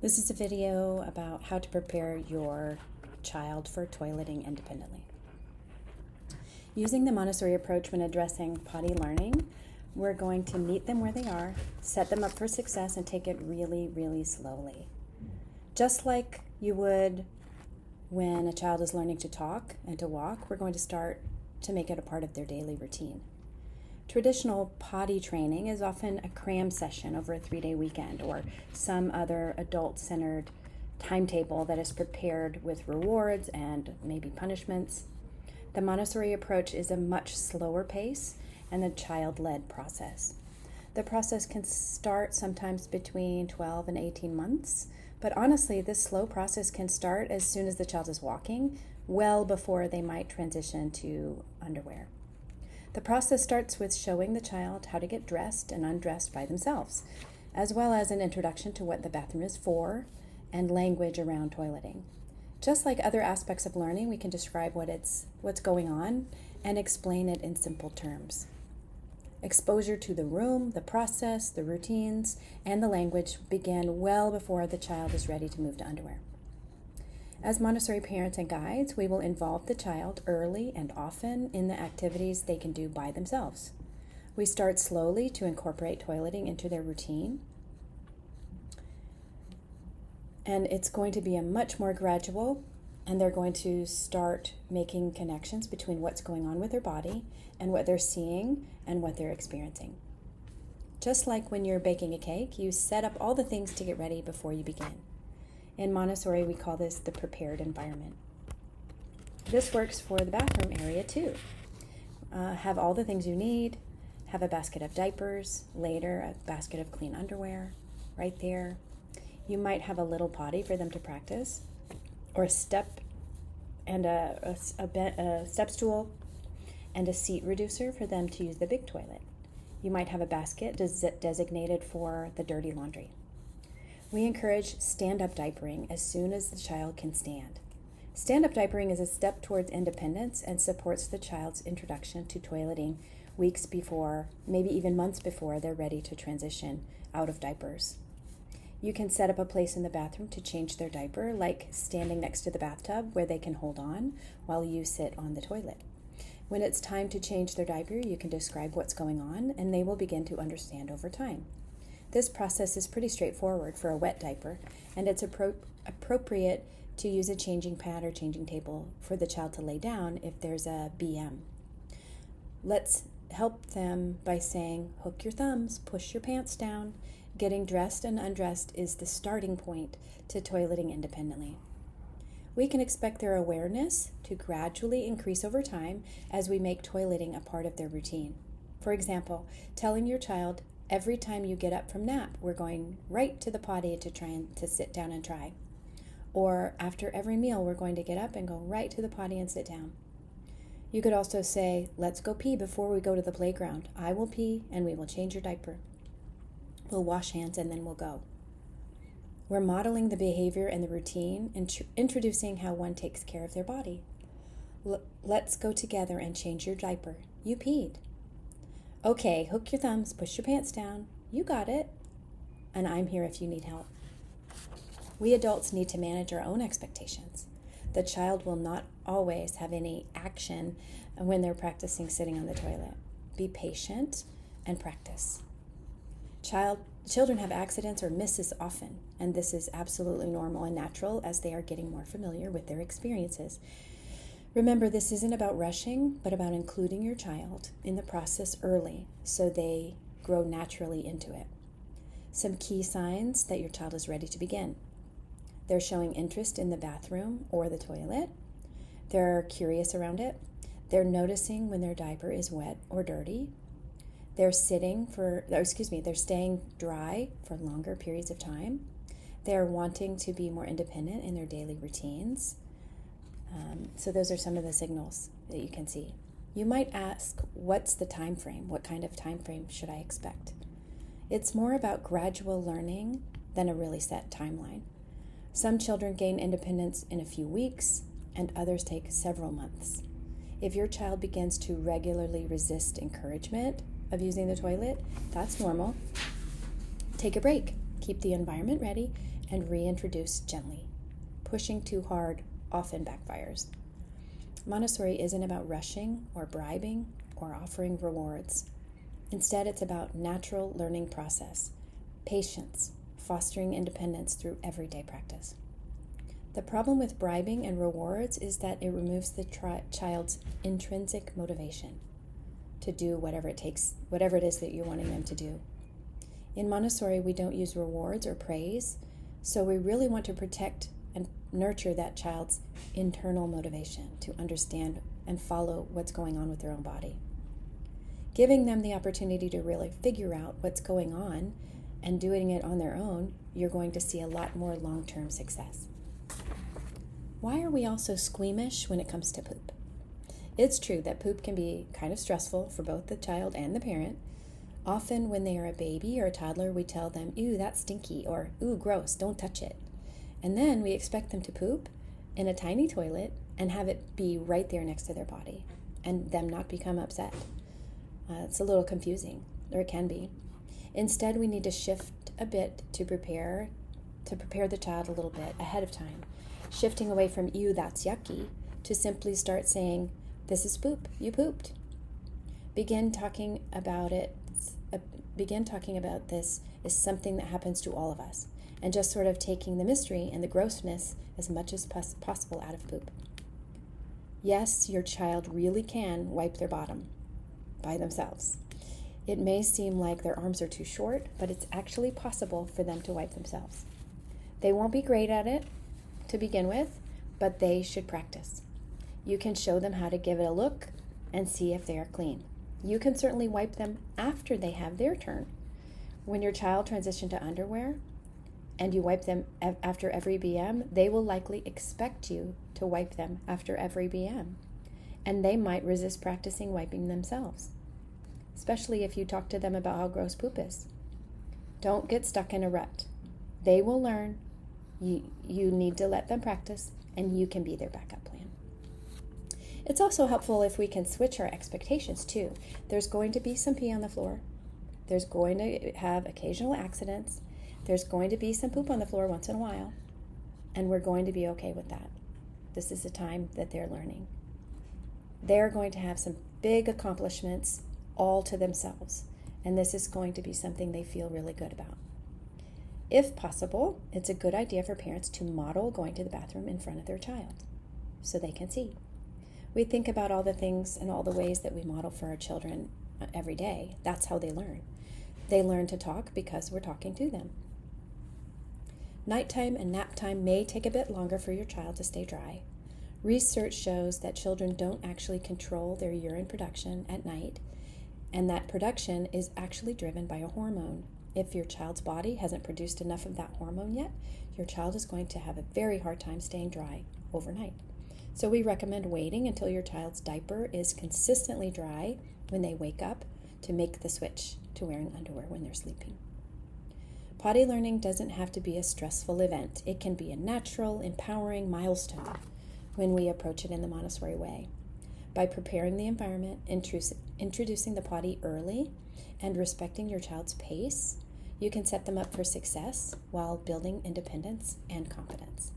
This is a video about how to prepare your child for toileting independently. Using the Montessori approach when addressing potty learning, we're going to meet them where they are, set them up for success, and take it really, really slowly. Just like you would when a child is learning to talk and to walk, we're going to start to make it a part of their daily routine. Traditional potty training is often a cram session over a 3-day weekend or some other adult-centered timetable that is prepared with rewards and maybe punishments. The Montessori approach is a much slower pace and a child-led process. The process can start sometimes between 12 and 18 months, but honestly, this slow process can start as soon as the child is walking, well before they might transition to underwear. The process starts with showing the child how to get dressed and undressed by themselves, as well as an introduction to what the bathroom is for and language around toileting. Just like other aspects of learning, we can describe what's going on and explain it in simple terms. Exposure to the room, the process, the routines, and the language begin well before the child is ready to move to underwear. As Montessori parents and guides, we will involve the child early and often in the activities they can do by themselves. We start slowly to incorporate toileting into their routine, and it's going to be a much more gradual, and they're going to start making connections between what's going on with their body and what they're seeing and what they're experiencing. Just like when you're baking a cake, you set up all the things to get ready before you begin. In Montessori, we call this the prepared environment. This works for the bathroom area too. Have all the things you need, have a basket of diapers, later a basket of clean underwear, right there. You might have a little potty for them to practice, or a step and a step stool and a seat reducer for them to use the big toilet. You might have a basket designated for the dirty laundry. We encourage stand-up diapering as soon as the child can stand. Stand-up diapering is a step towards independence and supports the child's introduction to toileting weeks before, maybe even months before they're ready to transition out of diapers. You can set up a place in the bathroom to change their diaper, like standing next to the bathtub where they can hold on while you sit on the toilet. When it's time to change their diaper, you can describe what's going on, and they will begin to understand over time. This process is pretty straightforward for a wet diaper, and it's appropriate to use a changing pad or changing table for the child to lay down if there's a BM. Let's help them by saying, hook your thumbs, push your pants down. Getting dressed and undressed is the starting point to toileting independently. We can expect their awareness to gradually increase over time as we make toileting a part of their routine. For example, telling your child, every time you get up from nap, we're going right to the potty to sit down and try. Or after every meal, we're going to get up and go right to the potty and sit down. You could also say, let's go pee before we go to the playground. I will pee and we will change your diaper. We'll wash hands and then we'll go. We're modeling the behavior and the routine, introducing how one takes care of their body. Let's go together and change your diaper. You peed. Okay, hook your thumbs, push your pants down. You got it. And I'm here if you need help. We adults need to manage our own expectations. The child will not always have any action when they're practicing sitting on the toilet. Be patient and practice. Children have accidents or misses often, and this is absolutely normal and natural as they are getting more familiar with their experiences. Remember, this isn't about rushing, but about including your child in the process early so they grow naturally into it. Some key signs that your child is ready to begin. They're showing interest in the bathroom or the toilet. They're curious around it. They're noticing when their diaper is wet or dirty. They're staying dry for longer periods of time. They're wanting to be more independent in their daily routines. So those are some of the signals that you can see. You might ask, what's the time frame? What kind of time frame should I expect? It's more about gradual learning than a really set timeline. Some children gain independence in a few weeks, and others take several months. If your child begins to regularly resist encouragement of using the toilet, that's normal. Take a break, keep the environment ready, and reintroduce gently. Pushing too hard often backfires. Montessori isn't about rushing or bribing or offering rewards. Instead, it's about natural learning process, patience, fostering independence through everyday practice. The problem with bribing and rewards is that it removes the child's intrinsic motivation to do whatever it is that you're wanting them to do. In Montessori, we don't use rewards or praise, so we really want to protect and nurture that child's internal motivation to understand and follow what's going on with their own body. Giving them the opportunity to really figure out what's going on and doing it on their own, you're going to see a lot more long-term success. Why are we all so squeamish when it comes to poop? It's true that poop can be kind of stressful for both the child and the parent. Often when they are a baby or a toddler, we tell them, "Ew, that's stinky," or "Ooh, gross, don't touch it." And then we expect them to poop in a tiny toilet and have it be right there next to their body and them not become upset. It's a little confusing, or it can be. Instead, we need to shift a bit to prepare the child a little bit ahead of time, shifting away from "Ew, that's yucky" to simply start saying, "This is poop, you pooped." Begin talking about this as something that happens to all of us, and just sort of taking the mystery and the grossness as much as possible out of poop. Yes, your child really can wipe their bottom by themselves. It may seem like their arms are too short, but it's actually possible for them to wipe themselves. They won't be great at it to begin with, but they should practice. You can show them how to give it a look and see if they are clean. You can certainly wipe them after they have their turn. When your child transitions to underwear and you wipe them after every BM, they will likely expect you to wipe them after every BM. And they might resist practicing wiping themselves, especially if you talk to them about how gross poop is. Don't get stuck in a rut. They will learn. You need to let them practice, and you can be their backup plan. It's also helpful if we can switch our expectations too. There's going to be some pee on the floor. There's going to have occasional accidents. There's going to be some poop on the floor once in a while. And we're going to be okay with that. This is the time that they're learning. They're going to have some big accomplishments all to themselves. And this is going to be something they feel really good about. If possible, it's a good idea for parents to model going to the bathroom in front of their child so they can see. We think about all the things and all the ways that we model for our children every day. That's how they learn. They learn to talk because we're talking to them. Nighttime and nap time may take a bit longer for your child to stay dry. Research shows that children don't actually control their urine production at night, and that production is actually driven by a hormone. If your child's body hasn't produced enough of that hormone yet, your child is going to have a very hard time staying dry overnight. So we recommend waiting until your child's diaper is consistently dry when they wake up to make the switch to wearing underwear when they're sleeping. Potty learning doesn't have to be a stressful event. It can be a natural, empowering milestone when we approach it in the Montessori way. By preparing the environment, introducing the potty early, and respecting your child's pace, you can set them up for success while building independence and confidence.